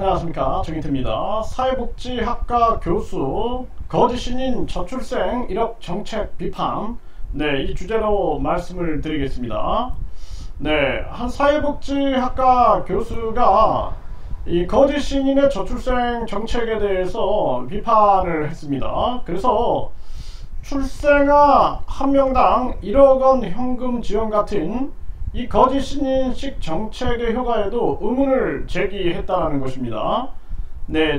안녕하십니까, 정인태입니다. 사회복지학과 교수, 거짓 신인 저출생 이력 정책 비판, 이 주제로 말씀을 드리겠습니다. 한 사회복지학과 교수가 이 거짓 신인의 저출생 정책에 대해서 비판을 했습니다. 그래서 출생아 한 명당 1억 원 현금 지원 같은 이 거짓 신인식 정책의 효과에도 의문을 제기했다는 것입니다.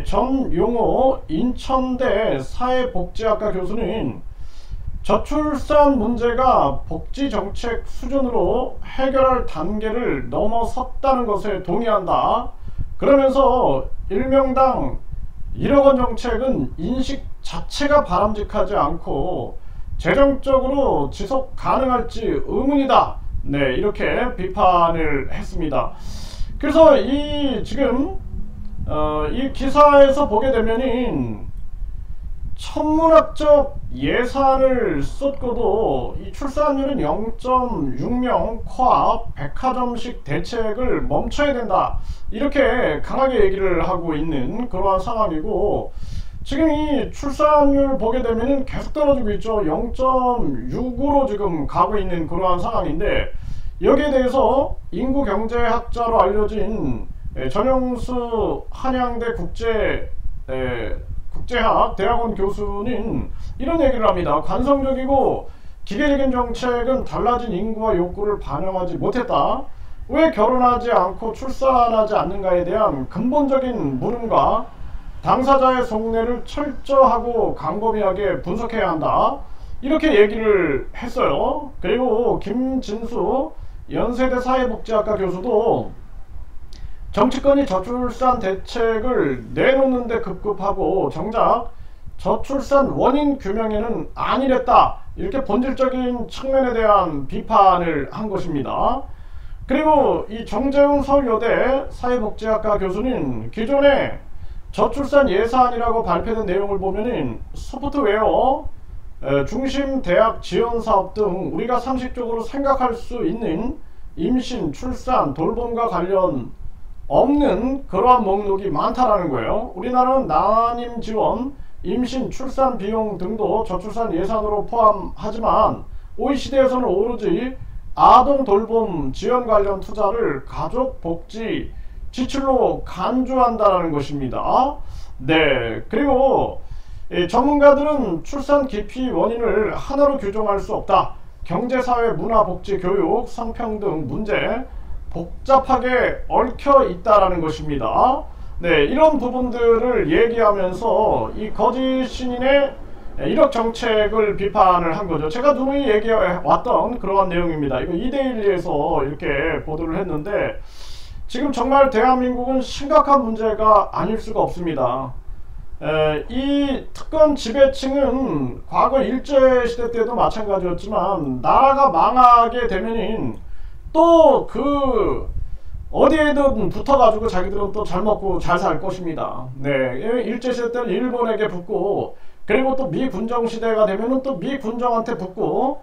전용호 인천대 사회복지학과 교수는 저출산 문제가 복지정책 수준으로 해결할 단계를 넘어섰다는 것에 동의한다. 그러면서 1명당 1억 원 정책은 인식 자체가 바람직하지 않고 재정적으로 지속 가능할지 의문이다. 이렇게 비판을 했습니다. 그래서 지금 이 기사에서 보게 되면은 천문학적 예산을 쏟고도 이 출산율은 0.6명 코앞 백화점식 대책을 멈춰야 된다, 이렇게 강하게 얘기를 하고 있는 그러한 상황이고, 지금 이 출산율 보게 되면은 계속 떨어지고 있죠. 0.6으로 지금 가고 있는 그러한 상황인데, 여기에 대해서 인구경제학자로 알려진 전영수 한양대 국제학 대학원 교수는 이런 얘기를 합니다. 관성적이고 기계적인 정책은 달라진 인구와 욕구를 반영하지 못했다. 왜 결혼하지 않고 출산하지 않는가에 대한 근본적인 물음과 당사자의 속내를 철저하고 광범위하게 분석해야 한다, 이렇게 얘기를 했어요. 그리고 김진수 연세대 사회복지학과 교수도 정치권이 저출산 대책을 내놓는데 급급하고 정작 저출산 원인 규명에는 안일했다, 이렇게 본질적인 측면에 대한 비판을 한 것입니다. 그리고 이 정재훈 서울여대 사회복지학과 교수는 기존에 저출산 예산이라고 발표된 내용을 보면은 소프트웨어, 중심 대학 지원 사업 등 우리가 상식적으로 생각할 수 있는 임신, 출산, 돌봄과 관련 없는 그러한 목록이 많다라는 거예요. 우리나라는 난임 지원, 임신, 출산 비용 등도 저출산 예산으로 포함하지만 OECD에서는 오로지 아동 돌봄 지원 관련 투자를 가족 복지 지출로 간주한다는 것입니다. 그리고 전문가들은 출산 기피 원인을 하나로 규정할 수 없다. 경제, 사회, 문화, 복지, 교육, 성평등 문제 복잡하게 얽혀 있다라는 것입니다. 이런 부분들을 얘기하면서 이 거짓 신인의 이력 정책을 비판을 한 거죠. 제가 누누이 얘기해왔던 그러한 내용입니다. 이거 이데일리에서 이렇게 보도를 했는데, 지금 정말 대한민국은 심각한 문제가 아닐 수가 없습니다. 이 특권 지배층은 과거 일제시대 때도 마찬가지였지만 나라가 망하게 되면은 또 어디에든 붙어가지고 자기들은 또 잘 먹고 잘 살 것입니다. 일제시대 때는 일본에게 붙고, 그리고 또 미군정시대가 되면은 또 미군정한테 붙고,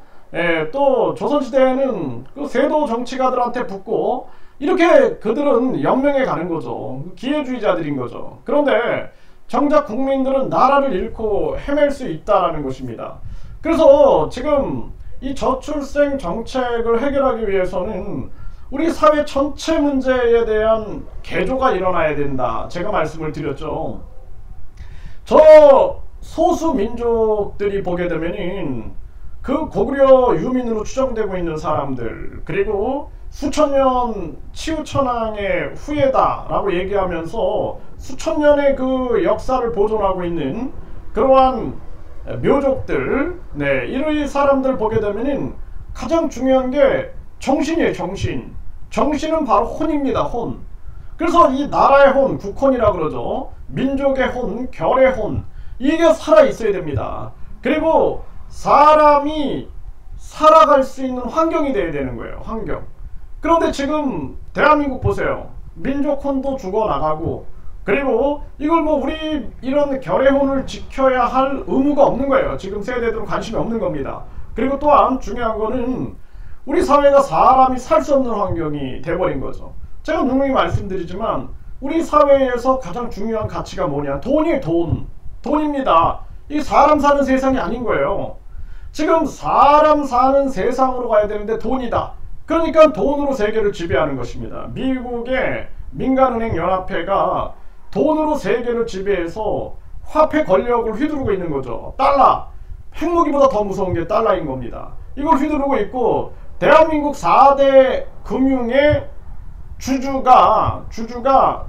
또 조선시대에는 그 세도 정치가들한테 붙고, 이렇게 그들은 연명해 가는 거죠. 기회주의자들인 거죠. 그런데 정작 국민들은 나라를 잃고 헤맬 수 있다는 것입니다. 그래서 지금 이 저출생 정책을 해결하기 위해서는 우리 사회 전체 문제에 대한 개조가 일어나야 된다, 제가 말씀을 드렸죠. 저 소수 민족들이 보게 되면은 그 고구려 유민으로 추정되고 있는 사람들, 그리고 수천년 치우천왕의 후예다 라고 얘기하면서 수천년의 그 역사를 보존하고 있는 그러한 묘족들, 이런 사람들 보게 되면은 가장 중요한 게 정신이에요. 정신은 바로 혼입니다. 혼. 그래서 이 나라의 혼, 국혼이라 그러죠. 민족의 혼, 결의 혼, 이게 살아 있어야 됩니다. 그리고 사람이 살아갈 수 있는 환경이 돼야 되는 거예요. 환경. 그런데 지금 대한민국 보세요. 민족 혼도 죽어나가고, 그리고 이걸 우리 이런 결의혼을 지켜야 할 의무가 없는 거예요. 지금 세대들은 관심이 없는 겁니다. 그리고 또한 중요한 거는 우리 사회가 사람이 살 수 없는 환경이 돼버린 거죠. 제가 누누이 말씀드리지만 우리 사회에서 가장 중요한 가치가 뭐냐? 돈이 돈입니다. 이 사람 사는 세상이 아닌 거예요. 지금 사람 사는 세상으로 가야 되는데 돈이다. 그러니까 돈으로 세계를 지배하는 것입니다. 미국의 민간은행 연합회가 돈으로 세계를 지배해서 화폐 권력을 휘두르고 있는 거죠. 달러. 핵무기보다 더 무서운 게 달러인 겁니다. 이걸 휘두르고 있고, 대한민국 4대 금융의 주주가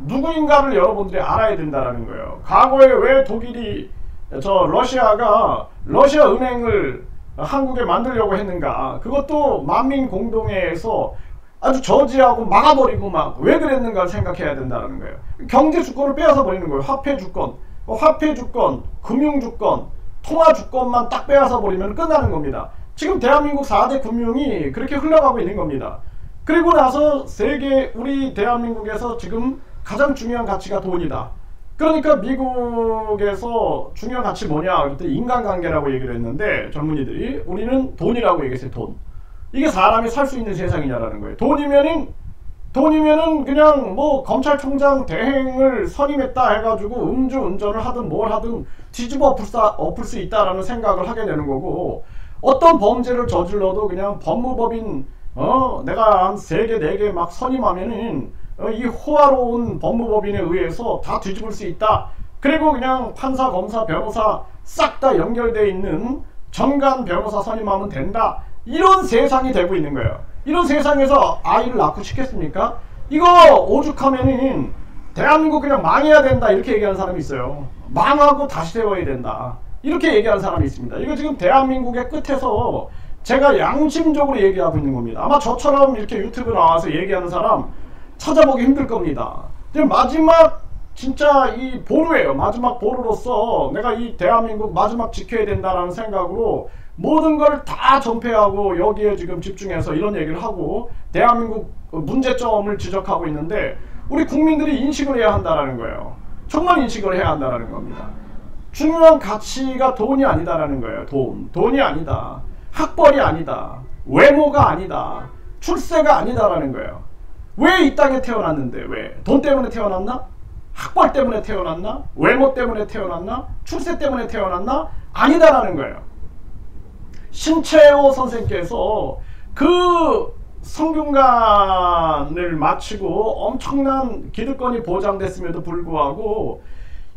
누구인가를 여러분들이 알아야 된다는 거예요. 과거에 왜 독일이 러시아가 러시아 은행을 한국에 만들려고 했는가? 그것도 만민 공동회에서 아주 저지하고 막아버리고 막 왜 그랬는가를 생각해야 된다는 거예요. 경제 주권을 빼앗아 버리는 거예요. 화폐 주권, 금융 주권, 통화 주권만 딱 빼앗아 버리면 끝나는 겁니다. 지금 대한민국 4대 금융이 그렇게 흘러가고 있는 겁니다. 그리고 나서 우리 대한민국에서 지금 가장 중요한 가치가 돈이다. 그러니까 미국에서 중요한 가치 뭐냐? 그랬더니 인간관계라고 얘기를 했는데, 젊은이들이 우리는 돈이라고 얘기했어요. 돈. 이게 사람이 살 수 있는 세상이냐라는 거예요. 돈이면은 그냥 뭐 검찰총장 대행을 선임했다 해가지고 음주운전을 하든 뭘 하든 뒤집어 엎을 수 있다라는 생각을 하게 되는 거고, 어떤 범죄를 저질러도 그냥 법무법인 내가 한 3개 4개 막 선임하면은 이 호화로운 법무법인에 의해서 다 뒤집을 수 있다. 그리고 그냥 판사, 검사, 변호사 싹 다 연결되어 있는 전관 변호사 선임하면 된다. 이런 세상이 되고 있는 거예요. 이런 세상에서 아이를 낳고 싶겠습니까? 이거 오죽하면은 대한민국 그냥 망해야 된다 이렇게 얘기하는 사람이 있어요. 망하고 다시 세워야 된다 이렇게 얘기하는 사람이 있습니다. 이거 지금 대한민국의 끝에서 제가 양심적으로 얘기하고 있는 겁니다. 아마 저처럼 이렇게 유튜브 나와서 얘기하는 사람 찾아보기 힘들 겁니다. 마지막 진짜 이 보루예요. 마지막 보루로서 내가 이 대한민국 마지막 지켜야 된다라는 생각으로 모든 걸 다 전폐하고 여기에 지금 집중해서 이런 얘기를 하고 대한민국 문제점을 지적하고 있는데, 우리 국민들이 인식을 해야 한다는 거예요. 정말 인식을 해야 한다는 겁니다. 중요한 가치가 돈이 아니다라는 거예요. 돈이 아니다. 학벌이 아니다. 외모가 아니다. 출세가 아니다라는 거예요. 왜 이 땅에 태어났는데? 왜? 돈 때문에 태어났나? 학벌 때문에 태어났나? 외모 때문에 태어났나? 출세 때문에 태어났나? 아니다라는 거예요. 신채호 선생께서 그 성균관을 마치고 엄청난 기득권이 보장됐음에도 불구하고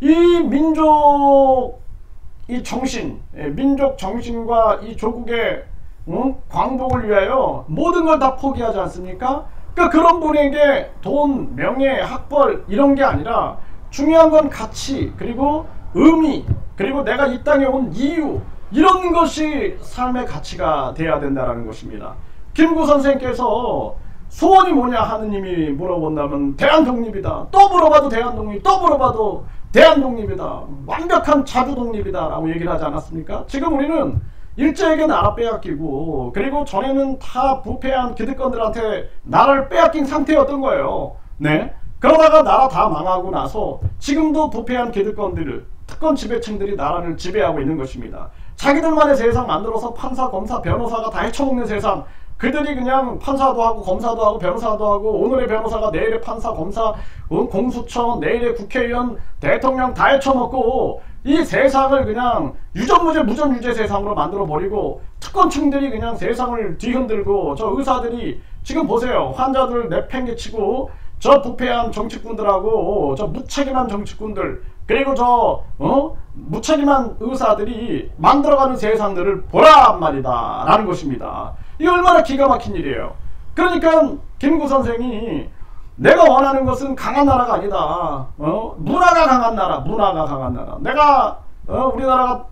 이 민족 정신과 이 조국의 광복을 위하여 모든 걸 다 포기하지 않습니까? 그러니까 그런 분에게 돈, 명예, 학벌 이런 게 아니라 중요한 건 가치, 그리고 의미, 그리고 내가 이 땅에 온 이유, 이런 것이 삶의 가치가 돼야 된다는 것입니다. 김구 선생께서 소원이 뭐냐 하느님이 물어본다면 대한독립이다. 또 물어봐도 대한독립, 또 물어봐도 대한독립이다. 완벽한 자주독립이다 라고 얘기를 하지 않았습니까? 지금 우리는 일제에게 나라 빼앗기고, 그리고 전에는 다 부패한 기득권들한테 나라를 빼앗긴 상태였던 거예요. 네. 그러다가 나라 다 망하고 나서 지금도 부패한 기득권들을, 특권 지배층들이 나라를 지배하고 있는 것입니다. 자기들만의 세상 만들어서 판사, 검사, 변호사가 다 헤쳐먹는 세상, 그들이 그냥 판사도 하고 검사도 하고 변호사도 하고, 오늘의 변호사가 내일의 판사, 검사, 공수처, 내일의 국회의원, 대통령 다 헤쳐먹고 이 세상을 그냥 유전무죄 무전유죄 세상으로 만들어버리고, 특권층들이 그냥 세상을 뒤흔들고, 저 의사들이 지금 보세요. 환자들 내팽개치고, 저 부패한 정치꾼들하고 저 무책임한 정치꾼들, 그리고 저 무책임한 의사들이 만들어가는 세상들을 보란 말이다 라는 것입니다. 이게 얼마나 기가 막힌 일이에요. 그러니까 김구 선생이 내가 원하는 것은 강한 나라가 아니다. 문화가 강한 나라. 내가 우리나라가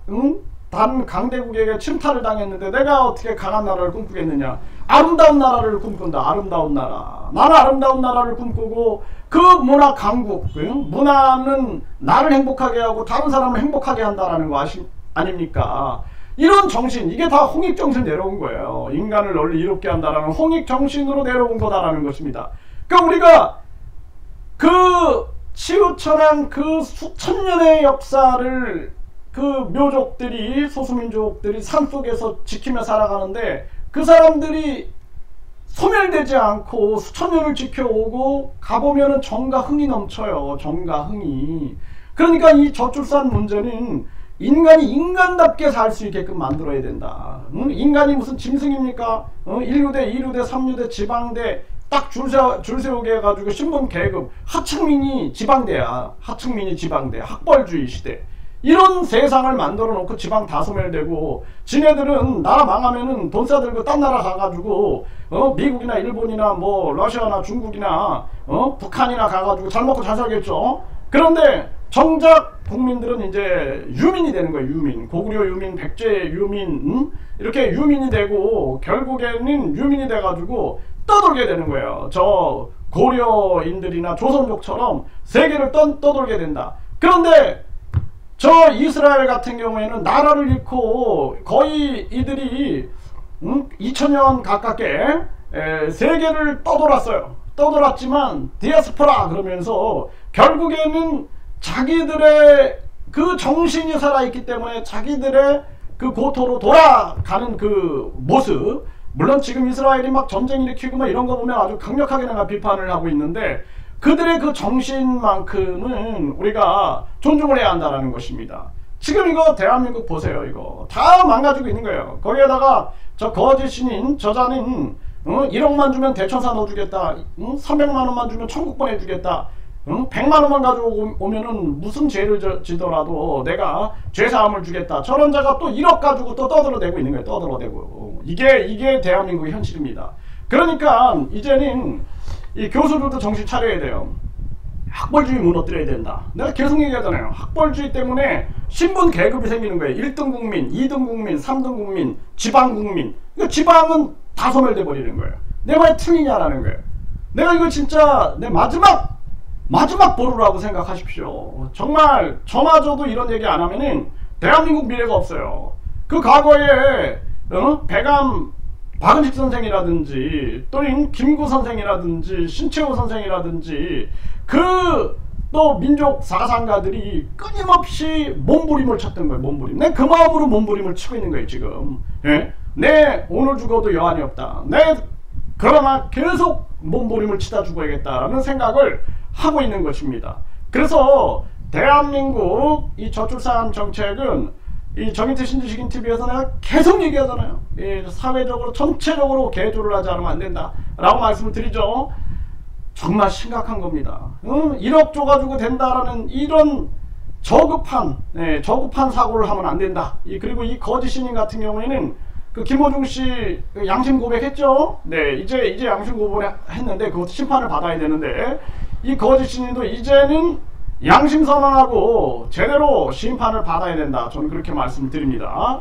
다른 강대국에게 침탈을 당했는데 내가 어떻게 강한 나라를 꿈꾸겠느냐. 아름다운 나라를 꿈꾼다. 아름다운 나라. 나는 아름다운 나라를 꿈꾸고, 그 문화 강국, 문화는 나를 행복하게 하고 다른 사람을 행복하게 한다는 거 아닙니까? 이런 정신, 이게 다 홍익정신 내려온 거예요. 인간을 널리 이롭게 한다라는 홍익정신으로 내려온 거다라는 것입니다. 그러니까 우리가 그 치우쳐난 그 수천 년의 역사를 그 묘족들이, 소수민족들이 산속에서 지키며 살아가는데, 그 사람들이 소멸되지 않고 수천 년을 지켜오고 가보면은 정과 흥이 넘쳐요. 정과 흥이. 그러니까 이 저출산 문제는 인간이 인간답게 살 수 있게끔 만들어야 된다. 인간이 무슨 짐승입니까? 1루대, 2루대, 3루대, 지방대 딱 줄 세우게 해가지고 신분 계급, 하층민이 지방대야. 하층민이 지방대. 학벌주의 시대. 이런 세상을 만들어 놓고 지방 다 소멸되고, 지네들은 나라 망하면은 돈 싸들고 딴 나라 가가지고 미국이나 일본이나 뭐 러시아나 중국이나 북한이나 가가지고 잘 먹고 잘 살겠죠. 그런데 정작 국민들은 이제 유민이 되는 거예요. 유민. 고구려 유민, 백제 유민, 이렇게 유민이 되고 결국에는 유민이 돼가지고 떠돌게 되는 거예요. 저 고려인들이나 조선족처럼 세계를 떠돌게 된다. 그런데 저 이스라엘 같은 경우에는 나라를 잃고 거의 이들이 2000년 가깝게 세계를 떠돌았어요. 떠돌았지만 디아스포라 그러면서 결국에는 자기들의 그 정신이 살아있기 때문에 자기들의 그 고토로 돌아가는 그 모습, 물론 지금 이스라엘이 막 전쟁 일으키고 막 이런 거 보면 아주 강력하게 내가 비판을 하고 있는데, 그들의 그 정신만큼은 우리가 존중을 해야 한다는 것입니다. 지금 이거 대한민국 보세요. 이거 다 망가지고 있는 거예요. 거기에다가 저 거짓 신인 저자는 1억만 주면 대천사 넣어주겠다, 300만원만 주면 천국 보내주겠다, 100만원만 가져오면은 무슨 죄를 지더라도 내가 죄사함을 주겠다. 저런 자가 또 1억 가지고 또 떠들어대고 있는 거예요. 떠들어대고. 이게 대한민국의 현실입니다. 그러니까 이제는 이 교수들도 정신 차려야 돼요. 학벌주의 무너뜨려야 된다. 내가 계속 얘기하잖아요. 학벌주의 때문에 신분 계급이 생기는 거예요. 1등 국민, 2등 국민, 3등 국민, 지방 국민. 이거 지방은 다 소멸돼 버리는 거예요. 내 말이 틀리냐라는 거예요. 내가 이거 진짜 내 마지막 보루라고 생각하십시오. 정말 저마저도 이런 얘기 안 하면은 대한민국 미래가 없어요. 그 과거에 배감 박은식 선생이라든지 또는 김구 선생이라든지 신채호 선생이라든지 그 또 민족 사상가들이 끊임없이 몸부림을 쳤던 거예요. 몸부림. 내 그 마음으로 몸부림을 치고 있는 거예요 지금. 예? 내 오늘 죽어도 여한이 없다. 내 그러나 계속 몸부림을 치다 죽어야겠다라는 생각을 하고 있는 것입니다. 그래서 대한민국 이 저출산 정책은 이 정인태 신지식인 TV에서 내가 계속 얘기하잖아요. 사회적으로 전체적으로 개조를 하지 않으면 안 된다 라고 말씀을 드리죠. 정말 심각한 겁니다. 1억 줘가지고 된다라는 이런 저급한 사고를 하면 안 된다. 그리고 이 거짓 신인 같은 경우에는 그 김호중 씨 양심 고백했죠. 네, 이제 양심 고백했는데 그것도 심판을 받아야 되는데, 이 거짓 신인도 이제는 양심 선언하고 제대로 심판을 받아야 된다. 저는 그렇게 말씀드립니다.